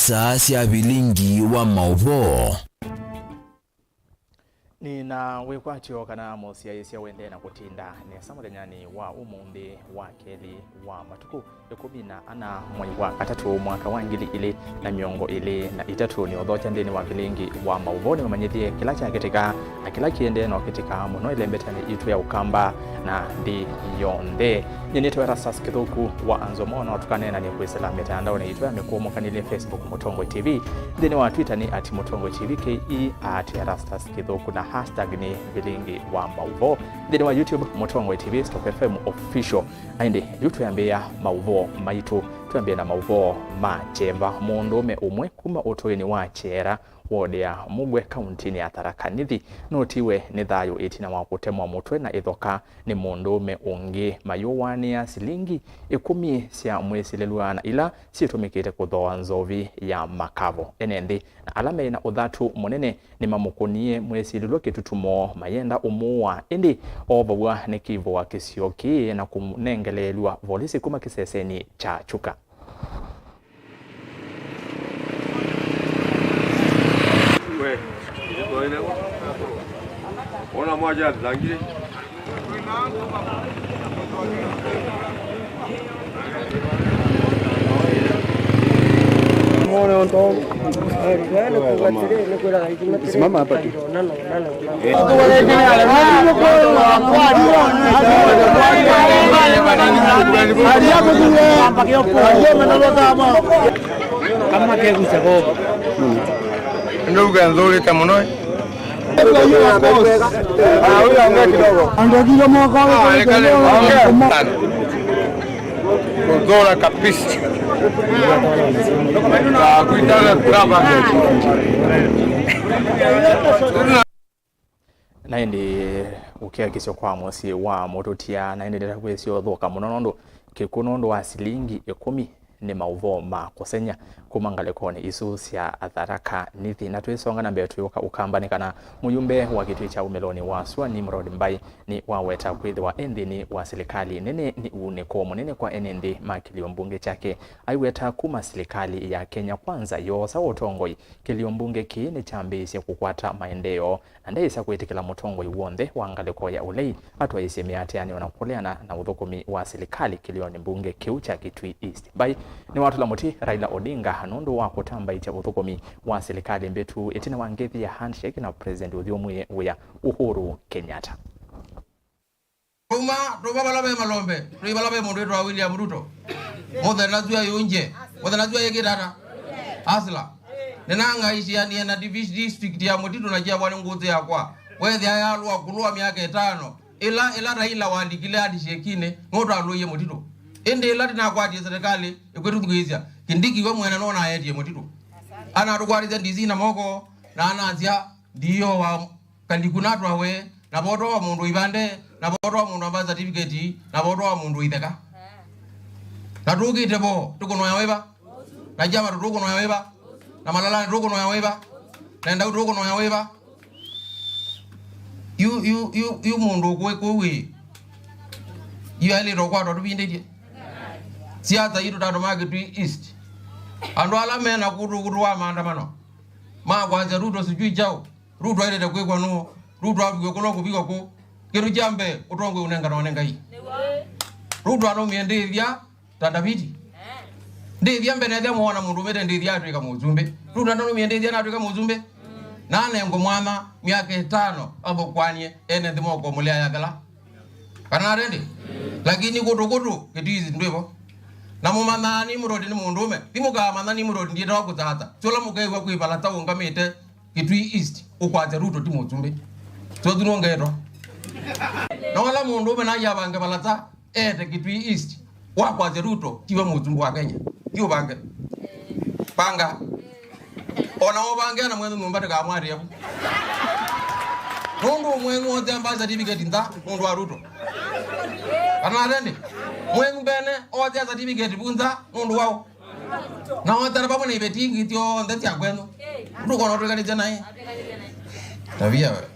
siasa cia Vilingi wa Mauvoo. Nina wekwatyo kana mosia isia wende na kutinda ne samulenyani wa umumbi wa keli wa matuku ekubina ana mwai wa katatu mwaka wa ngili ile na miongo ile na itatu ni odhocha ndeni wa Vilingi wa Mauvoo ni mamanyithie kila cha ketika na kila kiende no ketika muno ile mbetani itu ya ukamba na ndi yonde nyenyeto ERASTUS kithuku wa NZOMO na watukane na ni kwesela mitandao na itu ya mekuomo kanile Facebook Mutongwe TV ndeni wa Twitter ni @Mutongwe TV ke @ERASTUS kithuku na hashtag ni Vilingi wa Mauvoo ndeni wa YouTube Mutongwe TV Stop FM official ainde yutu yambea Mauvoo maitu tuambia na Mauvoo machemba mundume umwe kuma utoini wa chera wode ya Mugwe kauntini ya Tharaka Nithi notiwe ni thayo itina wa kutemwa mutwe na ithoka ni mundume ungi mayuwani ya silingi 10 cia mwezi leluana ila situmikite kuthoa nzovi ya makavo enendi na alame na uthatu munene ni mamukunie mwezi leluke tutumo mayenda umuwa indi obawa ni kivo wa kisioki na kunengelelwa volisi kuma kiseseni cha chuka. Ona moja zangi simama hapa tu kama kegusa go ndugu nzuri tamuno dola kabisa naindi ukia kisio kwa mosi wa mototia naindi ndeta kwesio thoka munonondo kikunondo wa silingi 10 ni Mauvoo makosenya kumangalekone isu cia Tharaka Nithi na twisonga na mbere tuyuka ukambani kana muyumbe wa kitwi cha umeloni wa swa ni Mrod Mbai ni waweta kwithi wa endini wa serikali nene ni uneko munene kwa enendi makilio mbunge chake aiweta kuma serikali ya Kenya kwanza yosa utongoi kilio mbunge kine chambisi kukwata maendeo na ndaisa kwitikila mutongoi wonde wangaleko ya ulei atwa isemia atiani wanakuleana na uthukumi wa serikali kilio ni mbunge kiu cha Kitui East Mbai ni watu la muti Raila Odinga hanondo wa kutamba icha uthukomi wa serikali mbetu etina wangethi ya handshake na president uthiomwe uya Uhuru Kenyatta. Ruma balabe malombe balabe mundu wa William Ruto mothe nazua yunje mothe nazua yegirara asla nenanga ishi yani na district ya Mutitu na jia wale nguzi yakwa wethi ayalwa kulua miaka 5 ila Raila waandikile hadi shekine ngoto aluye Mutitu ende ila tina kwati serikali ekwetu ngizia kindiki we mwena nona ayeti Mutitu ana rukwariza ndizi na moko na anazia ndiyo wa kandikunatu awe na boto wa mundu ibande na boto wa mundu amba certificate na boto wa mundu itheka na tukite bo tukono ya weba na jama tukono ya weba na malala tukono ya weba na ndau tukono ya weba you mundu kwe you ali rokwato tubinde siasa yitu tatu Kitui East ando alame na kutu wa maandamano ma kwanza Ruto sijui chao Ruto aile kwe kwa nuo Ruto abwe kono kupika ko kiru jambe utongwe unenga na onenga hii Ruto ano miendethia tandabiti ndethia mbene thia muona mundu mete ndethia atwika muzumbe Ruto ano miendethia na atwika muzumbe nane ngo mwana miaka 5 abo kwanye ene thimo ko mulea yakala kana rendi lakini kutu kitizi ndwevo na mumanani Murodi ni mundume timuka manani Murodi ndiye tawa kutata chola mukaiwa kuibala tawo ngamete Kitui East ukwaze Ruto timuzumbe so tunongeto na wala mundume na yabange balata Kitui East wakwaze Ruto tiwe muzumbu wa Kenya hiyo bange panga ona obange na mwendu numbate ka amwari yabo mundu mwengu wote amba certificate nda mundu wa Ruto kana rende mwengu bene ote certificate bunza mundu wao na wotara babo ni betingi tio ndati akweno Ruto kono tukanije naye tabia wewe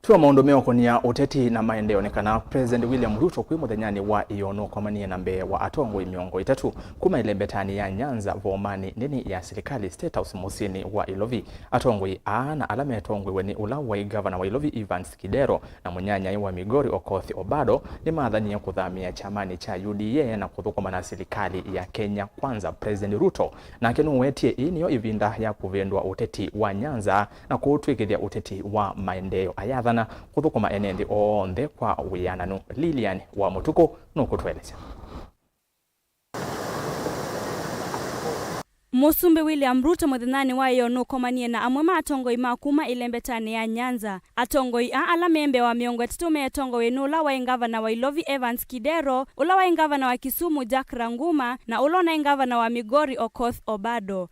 Tuwa maundomeo konia uteti na maendeleo nekana President William Ruto kwi muthenyani wa iono kwa manie na mbe wa atongo imiongo itatu kuma ilembetani ya Nyanza vomani nini ya serikali State House musini wa Ilovi. Atongo na alame atongo weni ulawa governor wa Ilovi Evans Kidero na munyanya wa Migori Okoth Obado ni madhani ya kudhamia chamani cha UDA na kuthukuma na serikali ya Kenya Kwanza. President Ruto na kenu wetie iniyo ivinda ya kuvendwa uteti wa Nyanza na kuutwikithia uteti wa maendeleo ayadha na kuthukuma enendi onthe kwa wiananu. Lilian wa Mutuko nukutweleza. Musumbi William Ruto muthenani wa iono komanie na amwe matongoi makuma ilembetani ya Nyanza. Atongoi ala membe wa miongo titume atongoi nula wa ingavana wa Ilovi Evans Kidero, ula wa ingavana wa Kisumu Jack Ranguma na ulona ingavana wa Migori Okoth Obado.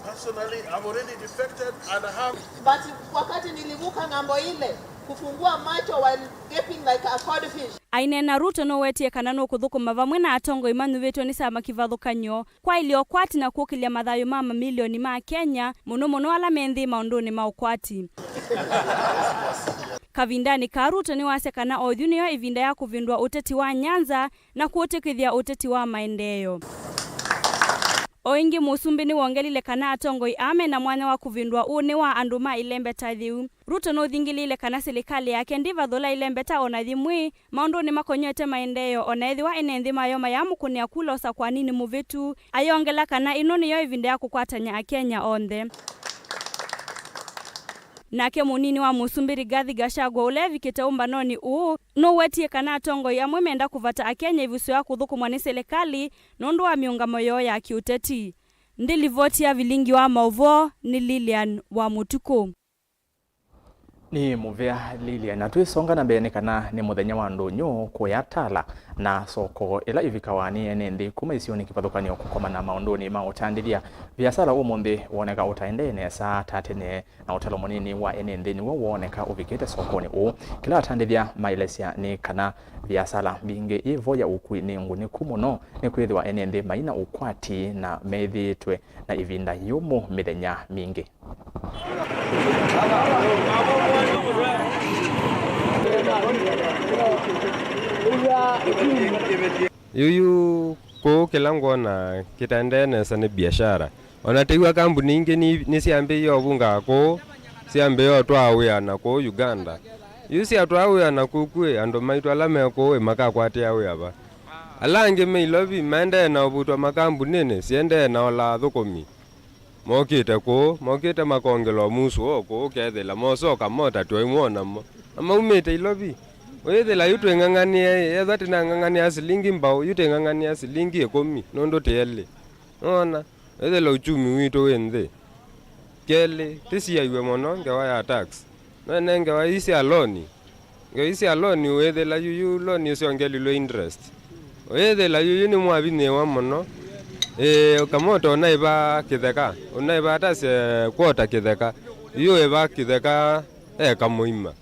Personally, I'm already defected and I have... But wakati nilivuka ngambo ile, kufungua macho while gaping like a codfish. Ainena Ruto no wetie kanano kuthukuma vamwe na atongo imanu vetu ni sama kivathukanyo kwa iliokwati na kukilia mathayo mama milioni ma Kenya muno ala menthi maunduni maukwati. Kavindani ka Ruto ni wasekana othunio ivinda ya kuvindwa uteti wa Nyanza na kuutikithia uteti wa maendeleo. Oingi Musumbi ni wongelile kana atongoi ame na mwana wa kuvindwa une wa anduma ilembeta thiu. Ruto no thingilile kana serikali yake ndiva thola ilembeta ona thimwi maundu ni makonyote maendeleo ona ethiwa enenthi mayoma ya mukunia kulosa kwa nini muvitu ayongela kana ino niyo ivinda ya kukwatanya Akenya onthe. Nake munini wa Musumbi Rigathi Gachagua ulevi kitaumba noni no wetie kana atongoi amwe menda kuvata Akenya ivuso ya kuthukumwa ni serikali nondu wa miungamo yo ya kiuteti. Ndilivotia Vilingi wa Mauvoo ni Lilian wa Mutuko. Ni muvea Lilian na tuisonga na mbene kana ni muthenya wa ndonyo kuyatala na soko ila ivikawani enendi kuma isioni kipathukani okukoma na maundoni mautandilia biashara umundi woneka utaende nesa tatene na utalo munini wa enendi ni woneka uvikite sokoni kila atandilia mailesia ni kana biashara binge ivoya ukwini nguni kumuno ni kwithwa enendi maina ukwati na methitwe na ivinda yumu mithenya mingi. Yuyu ko kelango na kitandene sana biashara. Onategwa kampuni ingi ni siambe yo bunga ko siambe yo twawe na ko Uganda. Yusi atwawe na kukwe ando maitwa lame ko emaka kwate yawe aba. Alange me Ilovi mende na obutwa makampuni ne siende na ola thukomi. Mokite makongelo musu ko kethela mosoka mota twaimwona mo. Ama umete Ilovi. Wethela yutu ngangania yathati na ngangania silingi mbao yutu ngangania silingi 10 nondo tele. Ona wethela uchumi witu wenthe. Kele tisia iwe mono ngewa ya tax. Na ngewa isi aloni. Ngewa isi aloni wethela yuyu loni siongelilo interest. Wethela yuyu ni mwabine wa mono. Kamoto onaiba kitheka. Onaiba atase kwota kitheka. Iyo eba kitheka kamuima.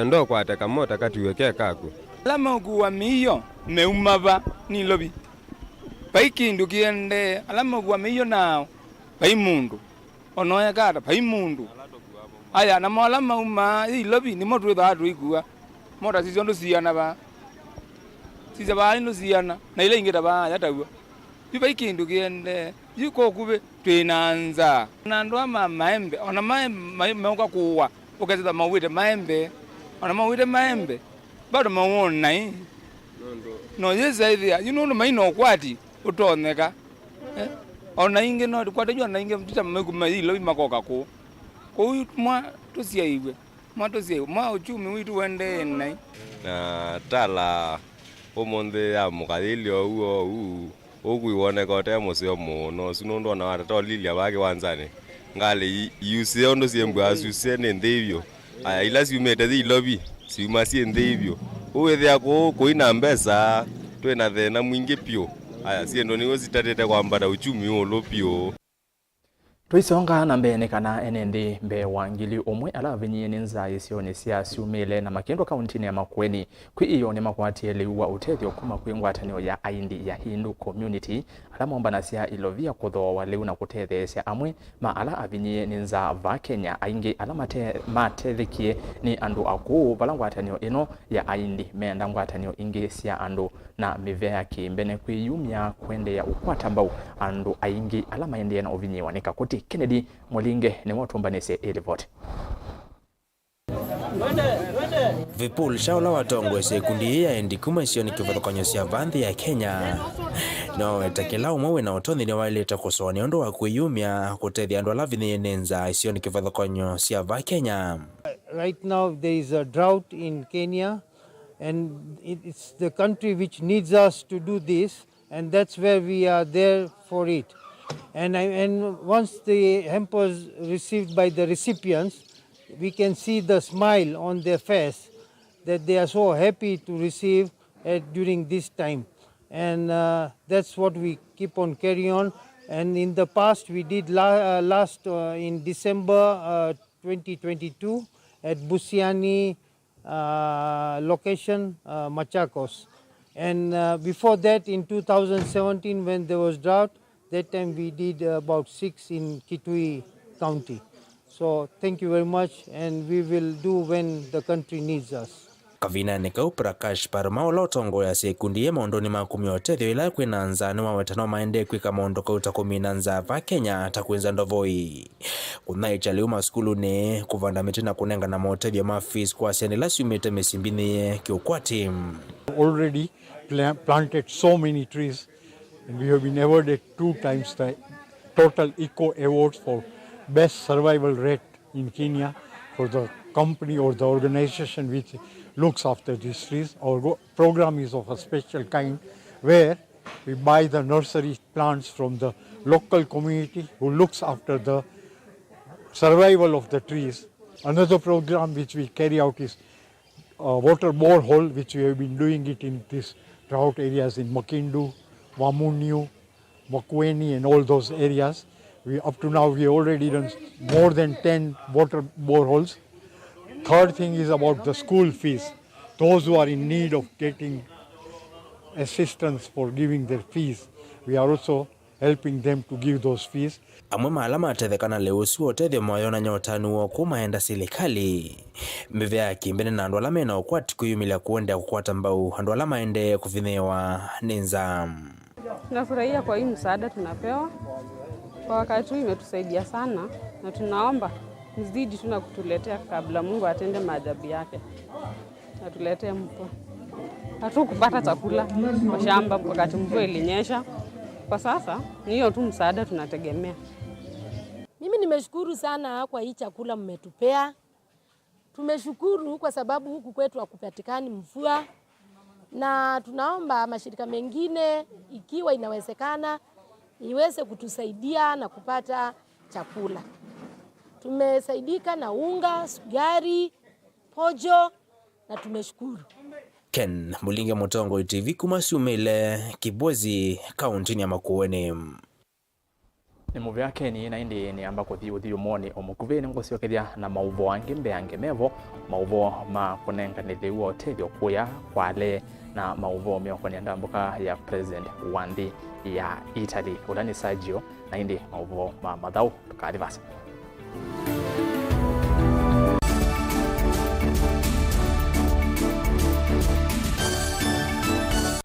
Ndo kwata kamota katuweke kaku. Alama kuwa miyo meumava ni Ilovi. Paiki ndukiende alama kuwa miyo nao. Pai mundu. Onoya kata pai mundu. Aya na alama uma Ilovi ni motu wetha hatu ikuwa. Mota sisi ondo siyana ba. Sisi ba ino siyana. Na ile ingeta ba yatawa. Paiki ndukiende. Yuko kube tuinanza. Nandwa maembe. Ona maembe kuwa. Ukazita mawite maembe. Ona mawite maembe. Bado mawona hii. No yesa hivi. No maino kwati utoneka. Ona inge no kwati jona inge mtita mmeguma Ilovi makoka ko. Ko huyu mwa tosia iwe. Mwa tosia mwa uchumi witu wende nai. Na tala omonde ya mukadilio huo ogwiwone kote musio muno sinondo na wata lilia bage wanzane. Ngale yuse ondo siembu asuse nendevyo aya ila siumete thi Ilovi siumasie ndevyo uwethia ko ina mbesa twena thena mwingi pio aya siendo niwe sitatete kwambata uchumi ulo pio. Twisonga na mbene kana enende mbe wangili omwe alavinyi ninza isioni sia siumile na Makindwa kauntini ya Makueni kwi iyo ni makwati liwa utethyo kuma kwingwatanio ya aindi ya Hindu community alamomba na sia ilovia kutho waliu na kutetheesya amwe ma ala avinyi ninza va Kenya aingi ala matethekie ni andu aku valangwatanio ino ya aindi menda ngwatanio ingi sia andu na mivea kimbene kwiyumya kwende ya ukwata mbau andu aingi ala maende na ovinyi wanika kuti Kennedy Molinge ni watumbanise report. Vipul shaula watongwe sekundi ya endi kuma isioni kivathokanyo sia vanthi ya Kenya no etakela umwe na otothi ni waileta kusoni ondo wa kwiyumya kutethia andu ala vinyi nenza isioni kivathokanyo sia va Kenya. Right now there is a drought in Kenya and it's the country which needs us to do this, and that's where we are there for it. And once the hampers received by the recipients, we can see the smile on their face that they are so happy to receive during this time. And that's what we keep on carrying on. And in the past, we did last in December 2022 at Busiani location, Machakos. And before that, in 2017, when there was drought, that time we did about 6 in Kitui County. So thank you very much, and we will do when the country needs us. Kavina nikau Prakash Parma ola utongo ya sekundi ya maondoni makumi otethyo ila kwinanza ni wawetano maende kwika maondo kauta kuminanza va Kenya takuenza ndovoi. Kunaicha liuma skulu ni kuvanda miti na kunenga na maotethyo mafis kwa sianila siumete mesimbini kiukwati. Already planted so many trees, and we have been awarded 2 times the total Eco Awards for best survival rate in Kenya for the company or the organization which looks after these trees. Our program is of a special kind where we buy the nursery plants from the local community who looks after the survival of the trees. Another program which we carry out is water borehole, which we have been doing it in these drought areas in Makindu, Wamunyu, Makueni and all those areas. Up to now we already done more than 10 water boreholes. Third thing is about the school fees. Those who are in need of getting assistance for giving their fees, we are also helping them to give those fees. Amwe maalama atethekana leo suo tethyo moyona nyotanuo kumaenda silikali. Mivea kimbene na andu ala mena ukwati kuyumila kuende kukwata mbau andu ala maende kuvinhewa ninza. Tunafurahia kwa hii msaada tunapewa. Kwa wakati huu imetusaidia sana na tunaomba mzidi tuna kutuletea kabla Mungu atende maajabu yake. Atuletee mvua. Hatukupata chakula kwa shamba wakati mvua ilinyesha. Kwa sasa ni hiyo tu msaada tunategemea. Mimi nimeshukuru sana kwa hii chakula mmetupea. Tumeshukuru kwa sababu huku kwetu hakupatikani mvua. Na tunaomba mashirika mengine ikiwa inawezekana iweze kutusaidia na kupata chakula. Tumesaidika na unga, sukari, pojo na tumeshukuru. Ken Mulinge Mutongo TV kumasiumile Kibwezi kauntini ya Makueni. Ni muvi yake ni naindi ni ambako thiu moni omukuveni ngosiokethia na Mauvoo wangi mbeange mevo Mauvoo ma kunenga ni liu otethyo kuya kwale na Mauvoo mioko ni ndambuka ya president wandi ya Italy ulani Sergio naindi Mauvoo ma mathau tukarivasa.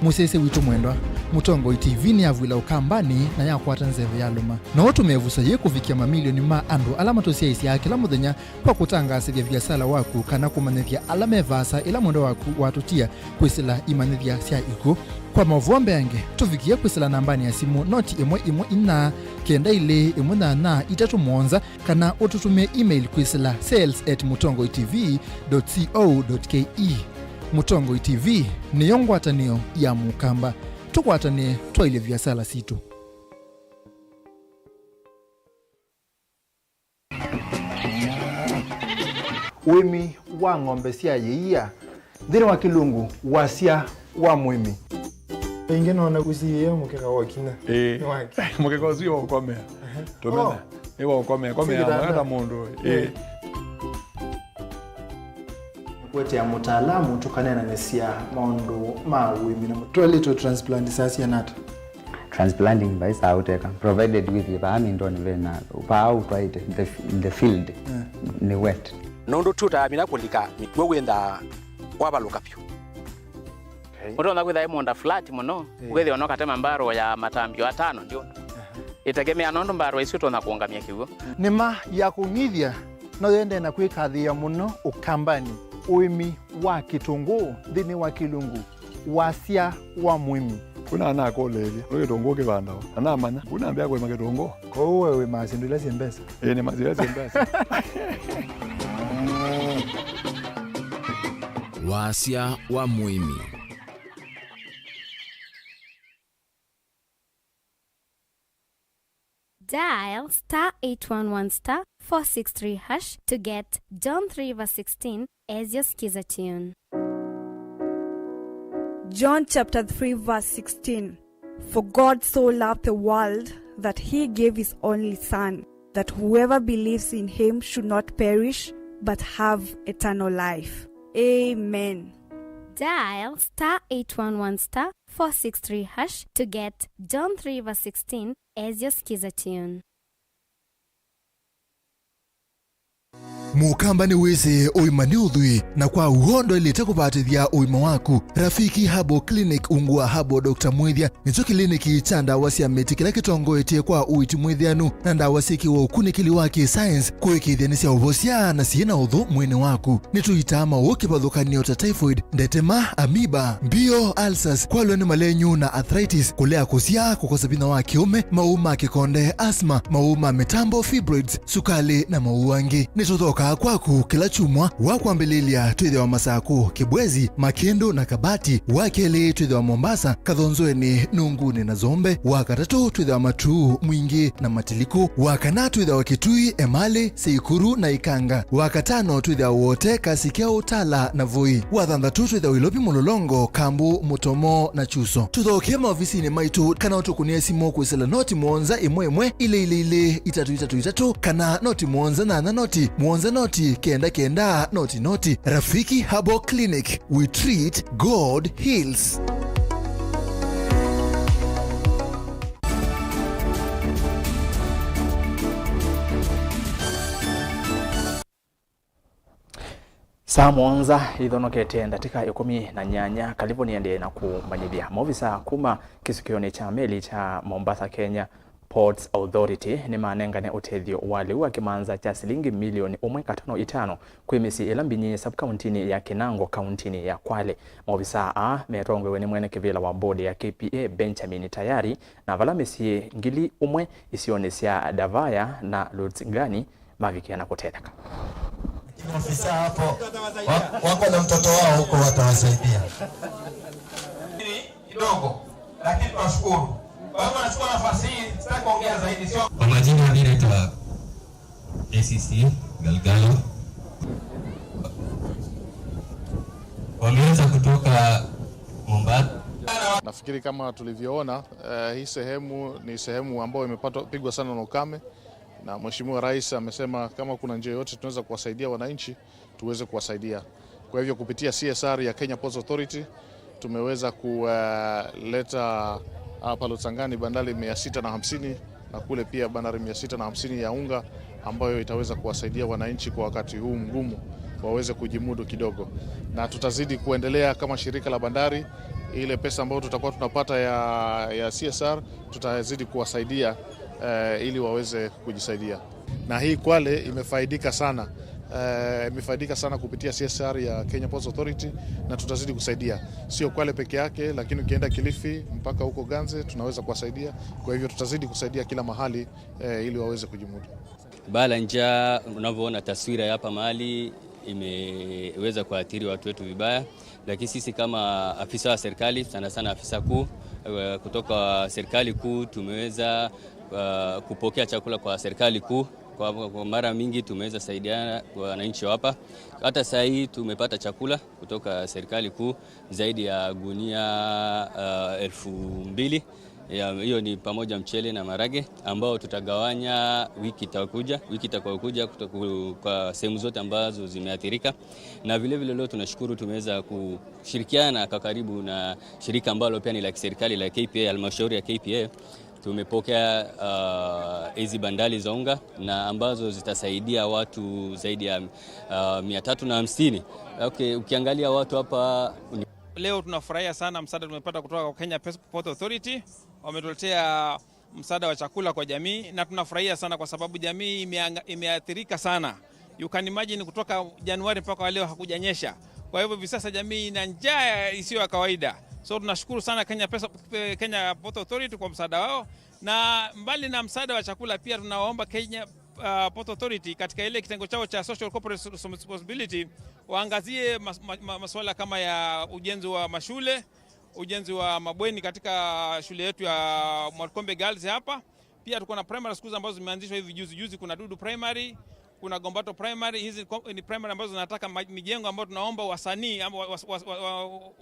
Musese witu mwendwa Mutongo TV ni avwila ukambani na yakwata nzeve ya luma no tumevusa ye kufikia mamilioni ma andu alama tosia isi yake la muthenya kwa kutangasa vya biasala waku kana kumanethia alama evasa ila mwendo waku watutia kwisila imanethia sia iko kwa Mauvoo mbeange tufikia kwisila nambani ya simu noti imwe ina kenda ile imwe na itatu mwonza kana ututumia email kwisila sales@mutongotv.co.ke. Mutongo TV ni yongwatanio ya mukamba tukwatane twaile biasala situ. Wemi wa ng'ombe cia yeia thiri wa kilungu wasia wa mwimi ingine ona usiye mukeka wakina mukeka usio ukomea tumena Ewa ukome ya mundu. Kwete ya mutaalamu tukanena nesia maundu mawimi na mutolito transplant sasi nata. Transplanting by sauteka provided with the amindoni vena pa out right in the field ni wet. Nondo tuta mina kulika mitwe wenda kwabaluka pyo. Mutona kwitha imonda flat muno kwethi ono katema mbaro ya matambio 5 ndio. Itegemea nondo mbaro icio tona kuongamia kiugo. Nima ya kunithia no yende na kwikathia muno ukambani uimi wa kitunguu thini wa kilungu wasia wa mwimi. Kuna ana koleli kitungu kibandao anamanya kuna ambia kwa kitungu ko wewe mazindula sembesa ni mazindula sembesa wasia wa mwimi. Dial *811*463# to get John 3:16 as your skiza tune. John chapter 3 verse 16. For God so loved the world that he gave his only Son, that whoever believes in him should not perish, but have eternal life. Amen. Dial *811*463# to get John 3:16 as your skiza tune. Mukamba ni wese uimani udhui na kwa uhondo ilete kubatithia uima waku. Rafiki Habo Clinic ungua Habo Dr. Mwithia nicho kliniki cha ndawa cia miti kila kitongo etie kwa uiti mwithianu na ndawa siki wa ukunikili wake science kuikithia cia uvosia na siena udhu mwene waku. Nituitama ukipathukanio ta typhoid, ndetema, amoeba, bio, ulcers, kwalwe ni malenyu na arthritis, kulea kusia, kukosa bina wa kiume, mauma kikonde, asma, mauma mitambo, fibroids, sukali na mauangi. Nituthoka kwaku kila chumwa wakwambililia twithe wa Masaku, Kibwezi, Makendo na Kabati, wakeli twithe wa Mombasa, Kathonzweni, Nunguni na Zombe, wakatatu twithe wa Matuu, Mwingi na Matiliku, wakana twithe wa Kitui, Emali, Seikuru na Ikanga, wakatano twithe wa wote Kasikeo, Tala na Voi, wathanthatu twithe wa Ilopi, Mulolongo, Kambu, Mutomo na Chuso. Tuthoke maofisini maitu kana utukunie simu kwisela noti mwonza imwe ile itatu kana noti mwonza na noti mwonza noti kenda noti. Rafiki Habo Clinic, we treat, God heals. Saa mwanza ithonokete ndatika 18 kalibu niende na kumanyithia maofisa kuma kisukioni cha meli cha Mombasa Kenya Ports Authority ni manengane utethio wale wa kimanza cha shilingi milioni 1.5 kwimisi elambinyi sub-countini ya Kinango countini ya Kwale. Maofisa merongwe ni mwene kivila wa bodi ya KPA Benjamin Tayari na valamisi ngili umwe isionesia Davaya na Lutzingani mavikia na kutetheka. Ofisa hapo wako na mtoto wao huko watawasaidia kidogo, lakini tunashukuru. Kwa hivyo nachukua nafasi hii sitaki kuongea zaidi, sio kwa majina director ACC Galgalo wameweza kutoka Mombasa. Nafikiri kama tulivyoona hii sehemu ni sehemu ambayo imepigwa sana na ukame, na Mheshimiwa Rais amesema kama kuna njia yote tunaweza kuwasaidia wananchi tuweze kuwasaidia. Kwa hivyo kupitia CSR ya Kenya Ports Authority tumeweza kuleta hapa Lutsangani bandari 650 na kule pia bandari 650 ya unga ambayo itaweza kuwasaidia wananchi kwa wakati huu mgumu waweze kujimudu kidogo. Na tutazidi kuendelea kama shirika la bandari, ile pesa ambayo tutakuwa tunapata ya CSR tutazidi kuwasaidia ili waweze kujisaidia. Na hii Kwale imefaidika sana kupitia CSR ya Kenya Ports Authority, na tutazidi kusaidia. Sio Kwale peke yake, lakini ukienda Kilifi mpaka huko Ganze tunaweza kuwasaidia. Kwa hivyo tutazidi kusaidia kila mahali ili waweze kujimudu. Bala njaa, unavyoona taswira hapa mahali imeweza kuathiri watu wetu vibaya, lakini sisi kama afisa wa serikali, sana afisa kuu kutoka serikali kuu, tumeweza kupokea chakula kwa serikali kuu. Kwa mara mingi tumeweza saidiana kwa wananchi hapa. Hata sasa hii tumepata chakula kutoka serikali kuu zaidi ya gunia 2,000, Hiyo ni pamoja mchele na marage ambao tutagawanya wiki itakayokuja kwa sehemu zote ambazo zimeathirika. Na vile vile leo tunashukuru tumeweza kushirikiana kwa karibu na shirika ambalo pia ni la kiserikali la KPA, halmashauri ya KPA. Tumepokea hizi bandali za unga na ambazo zitasaidia watu zaidi ya 350. Okay, ukiangalia watu hapa leo tunafurahia sana msaada tumepata kutoka kwa Kenya Port Authority. Wametuletea msaada wa chakula kwa jamii na tunafurahia sana kwa sababu jamii imeathirika sana. You can imagine kutoka Januari mpaka leo hakujanyesha. Kwa hivyo hivi sasa jamii ina njaa isiyo ya kawaida. So tunashukuru sana Kenya Port Authority kwa msaada wao, na mbali na msaada wa chakula pia tunawaomba Kenya Port Authority katika ile kitengo chao cha social corporate responsibility waangazie masuala kama ya ujenzi wa mashule, ujenzi wa mabweni katika shule yetu ya Mwarkombe Girls hapa. Pia tuko na primary schools ambazo zimeanzishwa hivi juzi. Kuna Dudu Primary, kuna Gombato Primary. Hizi ni primary ambazo zinataka mijengo ambayo tunaomba wasanii ama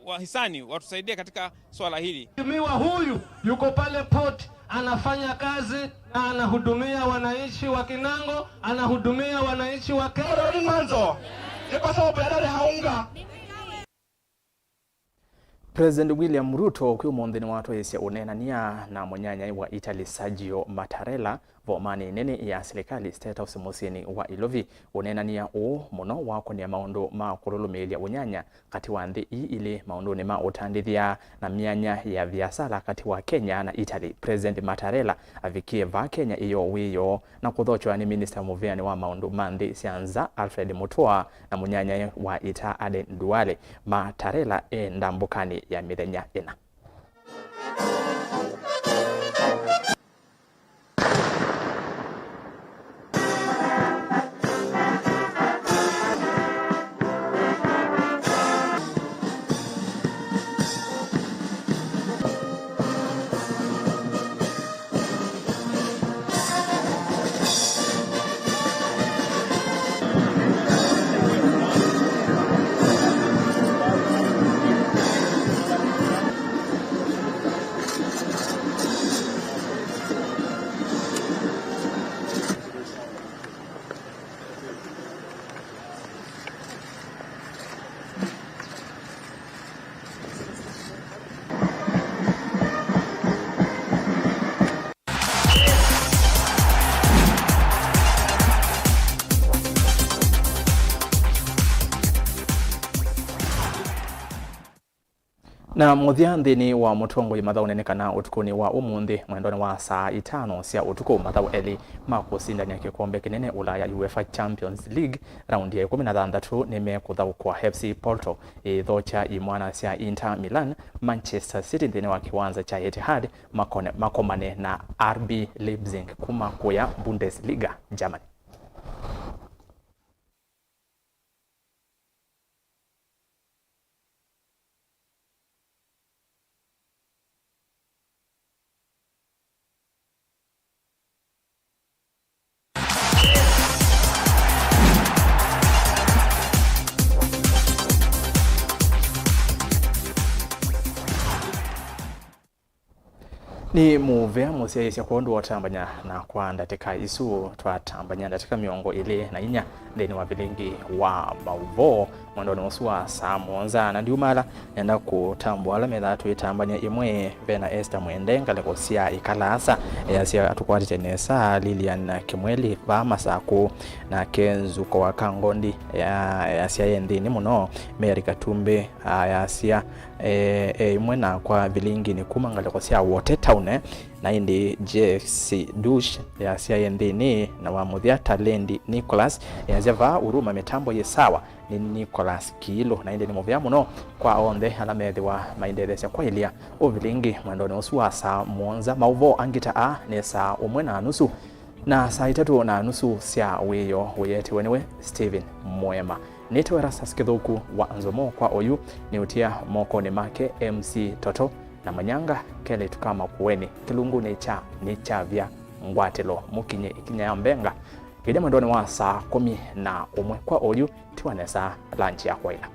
wahisani watusaidie katika swala hili. Mheshimiwa huyu yuko pale port anafanya kazi na anahudumia wananchi wa Kinango, anahudumia wananchi wa Kenya. President William Ruto kwa mondeni watu yesi unenania na monyanya wa Italy Sergio Mattarella vomani nene ya serikali State House musini wa Ilovi unenania muno wako ni maondo ma kurulumelia unyanya kati wa nthi ile maondo ni ma utandithia na mianya ya biashara kati wa Kenya na Italy. President Mattarella avikie va Kenya iyo wiyo na kuthochwa ni Minister Muveani wa maondo mandi sianza Alfred Mutua na munyanya wa Ita Aden Duale. Mattarella ndambukani ya mithenya ina. Na muthianthini wa mutongo imathau nenekana utukuni wa umuthi mwendoni wa saa 5 cia utuku mathau eli makusindania kikombe kinene Ulaya UEFA Champions League raundi ya 16 nimekuthau kwa FC Porto ithocha imwana cia Inter Milan. Manchester City thini wa kiwanza cha Etihad makomane na RB Leipzig kuma kuya Bundesliga Germany. Ni muvea musia isia kuondu watambanya na kwa ndatika isu twatambanya ndatika miongo ile na inya thini wa Vilingi wa Mauvoo mwandoni usua saa monza na ndiumala nenda kutambwala metha twitambanya imwe Vena Esther Mwendenga lekosia ikalasa yasia atukwatite nesa Lilian Kimweli va masaku na Kenzu kwa Kangondi yasia yendini muno Mary Katumbe yasia imwe na kwa Vilingi ni kumanga lekosia wote town na indi JC Dush ya sia yendini na wa muthia Talendi Nicholas ya zeva uruma mitambo yesawa ni Nicholas Kilo na indi ni muvia muno kwa onde alamethi wa maendelesya kwa ilia o Vilingi mwandoni usu wa saa monza Mauvoo angita ni saa 1:30 na saa 3:30 cia wiyo wiyete wenewe Steven Mwema. Nito ERASTUS kithuku wa NZOMO kwa oyu ni utia moko ni make MC Toto na manyanga kele tukama kuweni kilungu necha vya ngwatelo mukinye ikinya ya mbenga kide mwendoni wa saa 11 kwa oyu tiwanesa lunch ya kwaila.